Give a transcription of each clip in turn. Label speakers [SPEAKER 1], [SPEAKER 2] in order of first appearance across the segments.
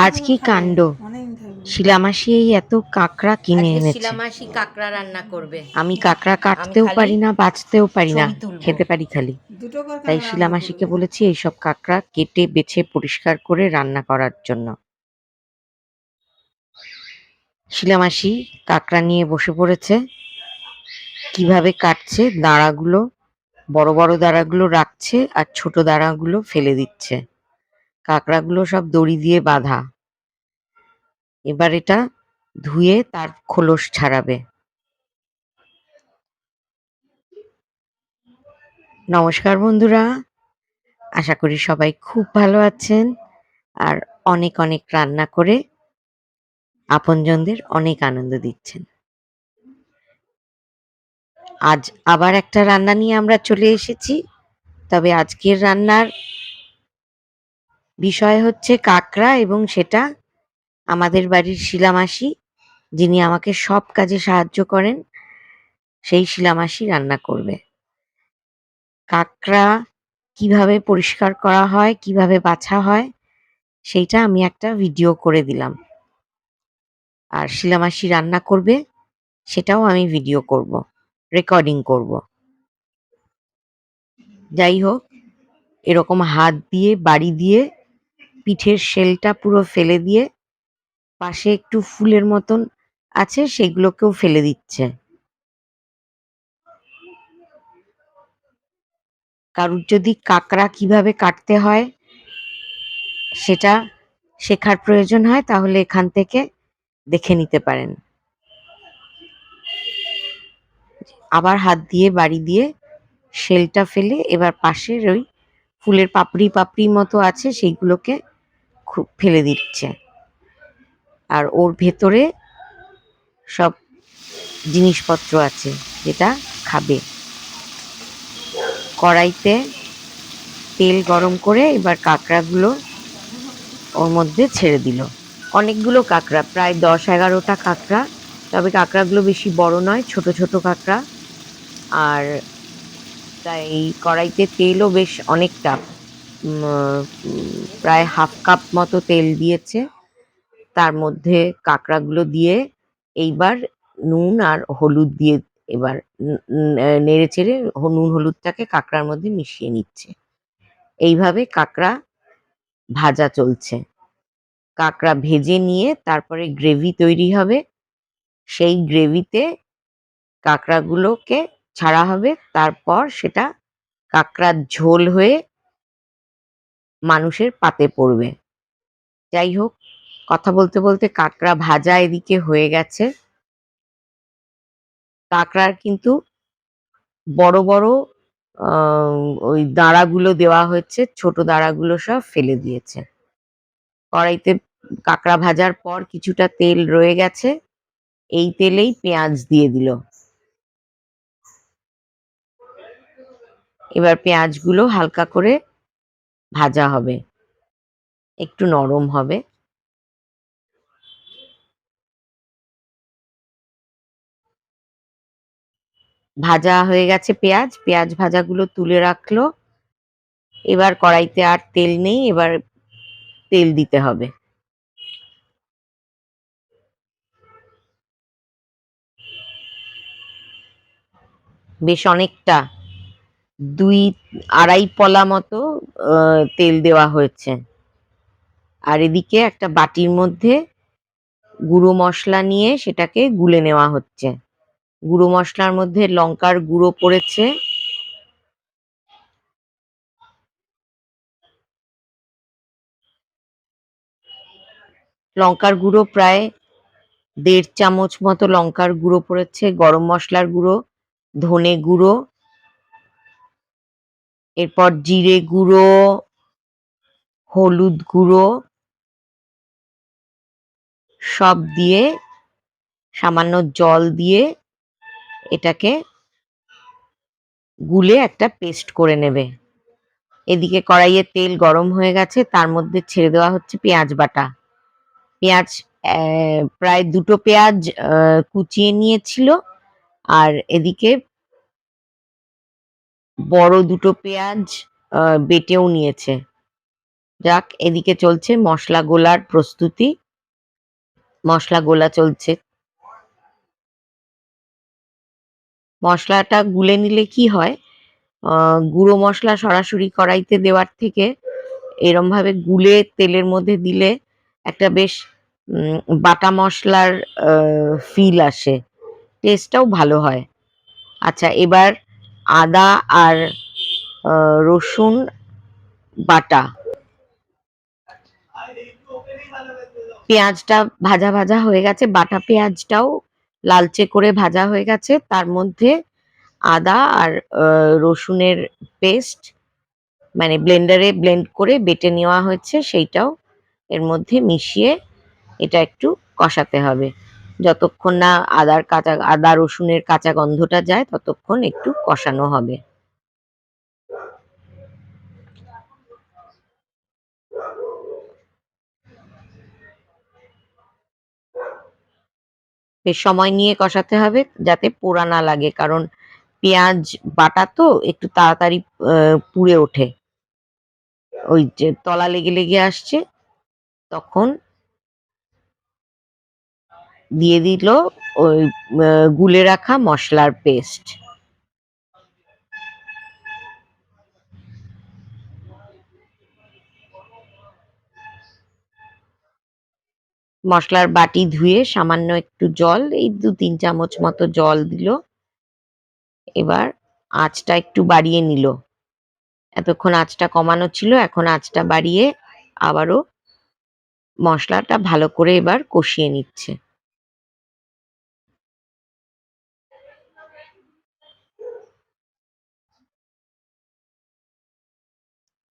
[SPEAKER 1] আজ কি কাণ্ড! শিলামাসি এই এত কাঁকড়া কিনে
[SPEAKER 2] আজকে
[SPEAKER 1] এনেছে।
[SPEAKER 2] শিলামাসি কাঁকড়া রান্না করবে।
[SPEAKER 1] আমি কাঁকড়া
[SPEAKER 2] আমি
[SPEAKER 1] কাটতেও
[SPEAKER 2] খালি
[SPEAKER 1] পারি না, বাছতেও পারি না,
[SPEAKER 2] ছবি তুলবো।
[SPEAKER 1] খেতে পারি খালি।
[SPEAKER 3] দুটো করে
[SPEAKER 1] তাই
[SPEAKER 3] কাঁকড়া রান্না
[SPEAKER 1] শিলামাসিকে
[SPEAKER 3] করবে।
[SPEAKER 1] বলেছি এইসব কাঁকড়া কেটে বেছে পরিষ্কার করে রান্না করার জন্য। শিলামাসি কাঁকড়া নিয়ে বসে পড়েছে। কিভাবে কাটছে, দাঁড়াগুলো বড় বড় দাঁড়াগুলো রাখছে আর ছোট দাঁড়াগুলো ফেলে দিচ্ছে। কাঁকড়াগুলো সব দড়ি দিয়ে বাঁধা। এবার এটা ধুয়ে তার খোলস ছাড়াবে। নমস্কার বন্ধুরা, আশা করি সবাই খুব ভালো আছেন আর অনেক অনেক রান্না করে আপনজনদের অনেক আনন্দ দিচ্ছেন। আজ আবার একটা রান্না নিয়ে আমরা চলে এসেছি। তবে আজকের রান্নার বিষয় হচ্ছে কাঁকড়া, এবং সেটা আমাদের বাড়ির শিলামাসি, যিনি আমাকে সব কাজে সাহায্য করেন, সেই শিলামাসি রান্না করবে। কাঁকড়া কিভাবে পরিষ্কার করা হয়, কিভাবে বাছা হয়, সেইটা আমি একটা ভিডিও করে দিলাম। আর শিলামাসি রান্না করবে, সেটাও আমি ভিডিও করব, রেকর্ডিং করব। যাই হোক, এরকম হাত দিয়ে বাড়ি দিয়ে পিঠের শেলটা পুরো ফেলে দিয়ে পাশে একটু ফুলের মতন আছে সেগুলোকেও ফেলে দিচ্ছে। কারুর যদি কাঁকড়া কিভাবে কাটতে হয় সেটা শেখার প্রয়োজন হয়, তাহলে এখান থেকে দেখে নিতে পারেন। আবার হাত দিয়ে বাড়ি দিয়ে শেলটা ফেলে এবার পাশের ওই ফুলের পাপড়ি পাপড়ি মতো আছে সেইগুলোকে খুব ফেলে দিচ্ছে। আর ওর ভেতরে সব জিনিসপত্র আছে যেটা খাবে। কড়াইতে তেল গরম করে এবার কাঁকড়াগুলো ওর মধ্যে ছেড়ে দিল। অনেকগুলো কাঁকড়া, প্রায় 10-11টা কাঁকড়া। তবে কাঁকড়াগুলো বেশি বড় নয়, ছোট ছোট কাঁকড়া। আর তাই কড়াইতে তেলও বেশ অনেকটা, প্রায় হাফ কাপ মতো তেল দিয়েছে। তার মধ্যে কাঁকড়াগুলো দিয়ে এইবার নুন আর হলুদ দিয়ে এবার নেড়ে চেড়ে নুন হলুদটাকে কাঁকড়ার মধ্যে মিশিয়ে নিচ্ছে। এইভাবে কাঁকড়া ভাজা চলছে। কাঁকড়া ভেজে নিয়ে তারপরে গ্রেভি তৈরি হবে। সেই গ্রেভিতে কাঁকড়াগুলোকে ছাড়া হবে, তারপর সেটা কাঁকড়ার ঝোল হয়ে মানুষের পাতে পড়বে। যাই হোক, কথা বলতে বলতে কাঁকড়া ভাজা এদিকে হয়ে গেছে। কাঁকড়ার কিন্তু বড় বড় ওই দাঁড়াগুলো দেওয়া হয়েছে, ছোট দাঁড়াগুলো সব ফেলে দিয়েছে। কড়াইতে কাঁকড়া ভাজার পর কিছুটা তেল রয়ে গেছে, এই তেলেই পেঁয়াজ দিয়ে দিল। এবার পেঁয়াজগুলো হালকা করে ভাজা হবে, একটু নরম হবে। ভাজা হয়ে গেছে পেঁয়াজ, পেঁয়াজ ভাজাগুলো তুলে রাখলো। এবার কড়াইতে আর তেল নেই, এবার তেল দিতে হবে। বেশ অনেকটা, 2-2.5 পলা মতো তেল দেওয়া হয়েছে। আর এদিকে একটা বাটির মধ্যে গুঁড়ো মশলা নিয়ে সেটাকে গুলে নেওয়া হচ্ছে। গুঁড়ো মশলার মধ্যে লঙ্কার গুঁড়ো পড়েছে, লঙ্কার গুঁড়ো প্রায় 1.5 চামচ মতো লঙ্কার গুঁড়ো পড়েছে, গরম মশলার গুঁড়ো, ধনে গুঁড়ো, এরপর জিরে গুঁড়ো, হলুদ গুঁড়ো সব দিয়ে সামান্য জল দিয়ে এটাকে গুলে একটা পেস্ট করে নেবে। এদিকে কড়াইয়ে তেল গরম হয়ে গেছে, তার মধ্যে ছেড়ে দেওয়া হচ্ছে পেঁয়াজ বাটা। পেঁয়াজ প্রায় 2টো পেঁয়াজ কুচিয়ে নিয়েছিল, আর এদিকে বড় 2টো পেঁয়াজ বেটেও নিয়েছে। যাক, এদিকে চলছে মশলা গোলার প্রস্তুতি। মশলা গোলা চলছে। মশলাটা গুলে নিলে কি হয়, গুঁড়ো মশলা সরাসরি কড়াইতে দেওয়ার থেকে এরম ভাবে গুলে তেলের মধ্যে দিলে একটা বেশ বাটা মশলার ফিল আসে, টেস্টটাও ভালো হয়। আচ্ছা, এবার আদা আর রসুন বাটা, পেঁয়াজটা ভাজা ভাজা হয়ে গেছে, বাটা পেঁয়াজটাও লালচে করে ভাজা হয়ে গেছে। তার মধ্যে আদা আর রসুনের পেস্ট, মানে ব্লেন্ডারে ব্লেন্ড করে বেটে নেওয়া হয়েছে, সেইটাও এর মধ্যে মিশিয়ে এটা একটু কষাতে হবে। যতক্ষণ না আদা রসুনের কাঁচা গন্ধটা যায় ততক্ষণ একটু কষানো হবে। বেশ সময় নিয়ে কষাতে হবে যাতে পোড়া না লাগে, কারণ পেঁয়াজ বাটা তো একটু তাড়াতাড়ি পুড়ে ওঠে, ওই যে তলা লেগে লেগে আসছে, তখন দিয়ে দিল ওই গুলে রাখা মশলার পেস্ট। মশলার বাটি ধুয়ে সামান্য একটু জল, এই 2-3 চামচ মতো জল দিল। এবার আঁচটা একটু বাড়িয়ে নিল। এতক্ষণ আঁচটা কমানো ছিল, এখন আঁচটা বাড়িয়ে আবারও মশলাটা ভালো করে এবার কষিয়ে নিচ্ছে।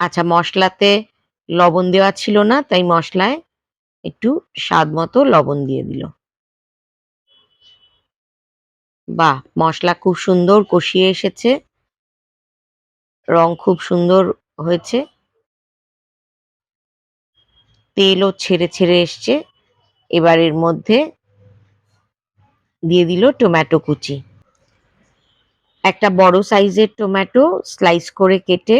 [SPEAKER 1] আচ্ছা, মশলাতে লবণ দেওয়া ছিল না, তাই মশলায় একটু স্বাদ মতো লবণ দিয়ে দিল। বাহ, মশলা খুব সুন্দর কষিয়ে এসেছে, রং খুব সুন্দর হয়েছে, তেলও ছেড়ে ছেড়ে এসছে। এবার এর মধ্যে দিয়ে দিল টমেটো কুচি। একটা বড় সাইজের টমেটো স্লাইস করে কেটে,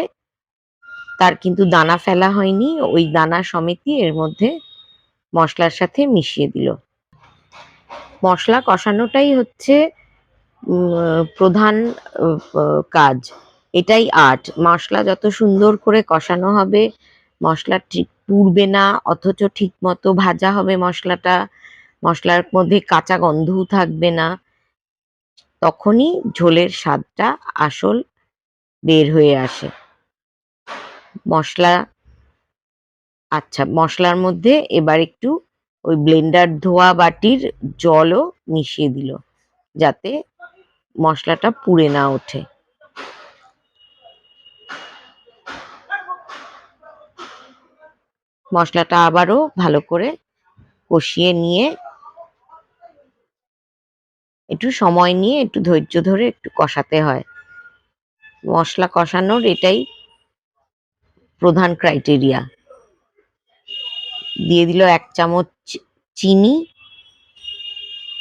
[SPEAKER 1] তার কিন্তু দানা ফেলা হয়নি, ওই দানা সমেতই এর মধ্যে মশলার সাথে মিশিয়ে দিল। মশলা কষানোটাই হচ্ছে প্রধান কাজ, এটাই আর্ট। মশলা যত সুন্দর করে কষানো হবে, মশলা ঠিক পুড়বে না, অথচ ঠিক মতো ভাজা হবে মশলাটা, মশলার মধ্যে কাঁচা গন্ধও থাকবে না, তখনই ঝোলের স্বাদটা আসল বের হয়ে আসে। মশলা, আচ্ছা, মশলার মধ্যে এবার একটু ওই ব্লেন্ডার ধোয়া বাটির জলও মিশিয়ে দিল, যাতে মশলাটা পুড়ে না ওঠে। মশলাটা আবারও ভালো করে কষিয়ে নিয়ে, একটু সময় নিয়ে একটু ধৈর্য ধরে একটু কষাতে হয়। মশলা কষানোর এটাই প্রধান ক্রাইটেরিয়া। দিয়ে দিল 1 চামচ চিনি।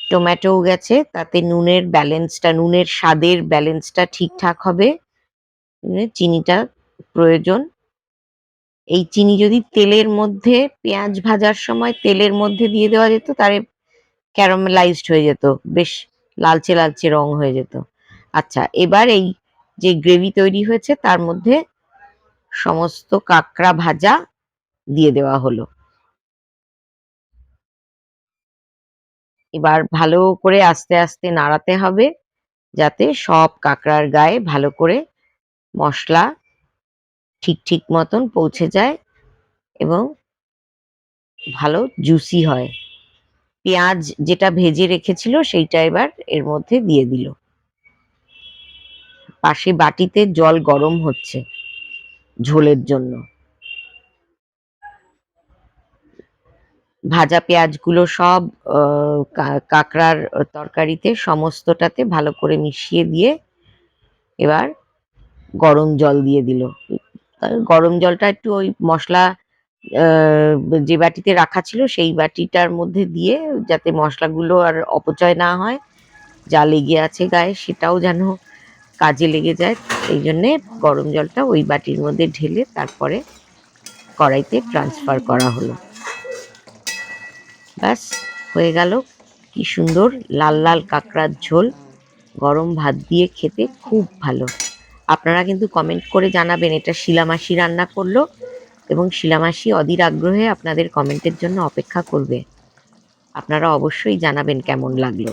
[SPEAKER 1] টমেটোও গেছে, তাতে নুনের স্বাদের ব্যালেন্সটা ঠিকঠাক হবে, চিনিটা প্রয়োজন। এই চিনি যদি তেলের মধ্যে, পেঁয়াজ ভাজার সময় তেলের মধ্যে দিয়ে দেওয়া যেত, তাহলে ক্যারামেলাইজড হয়ে যেত, বেশ লালচে লালচে রং হয়ে যেত। আচ্ছা, এবার এই যে গ্রেভি তৈরি হয়েছে তার মধ্যে সমস্ত কাঁকড়া ভাজা দিয়ে দেওয়া হলো। এবার ভালো করে আস্তে আস্তে নাড়াতে হবে, যাতে সব কাঁকড়ার গায়ে ভালো করে মশলা ঠিক ঠিক মতন পৌঁছে যায় এবং ভালো জুসি হয়। পেঁয়াজ যেটা ভেজে রেখেছিল সেইটা এবার এর মধ্যে দিয়ে দিল। পাশে বাটিতে জল গরম হচ্ছে ঝোলের জন্য। ভাজা পেঁয়াজগুলো সব কাঁকড়ার তরকারিতে সমস্তটাতে ভালো করে মিশিয়ে দিয়ে এবার গরম জল দিয়ে দিল। গরম জলটা একটু ওই মশলা যে বাটিতে রাখা ছিল সেই বাটিটার মধ্যে দিয়ে, যাতে মশলাগুলো আর অপচয় না হয়, যা লেগে আছে গায়ে সেটাও যেন কাজে লেগে যায়, এই জন্যে গরম জলটা ওই বাটির মধ্যে ঢেলে তারপরে কড়াইতে ট্রান্সফার করা হলো। ব্যাস হয়ে গেল। কি সুন্দর লাল লাল কাঁকড়ার ঝোল, গরম ভাত দিয়ে খেতে খুব ভালো। আপনারা কিন্তু কমেন্ট করে জানাবেন এটা শিলামাসি রান্না করলো, এবং শিলামাসি অধীর আগ্রহে আপনাদের কমেন্টের জন্য অপেক্ষা করবে। আপনারা অবশ্যই জানাবেন কেমন লাগলো।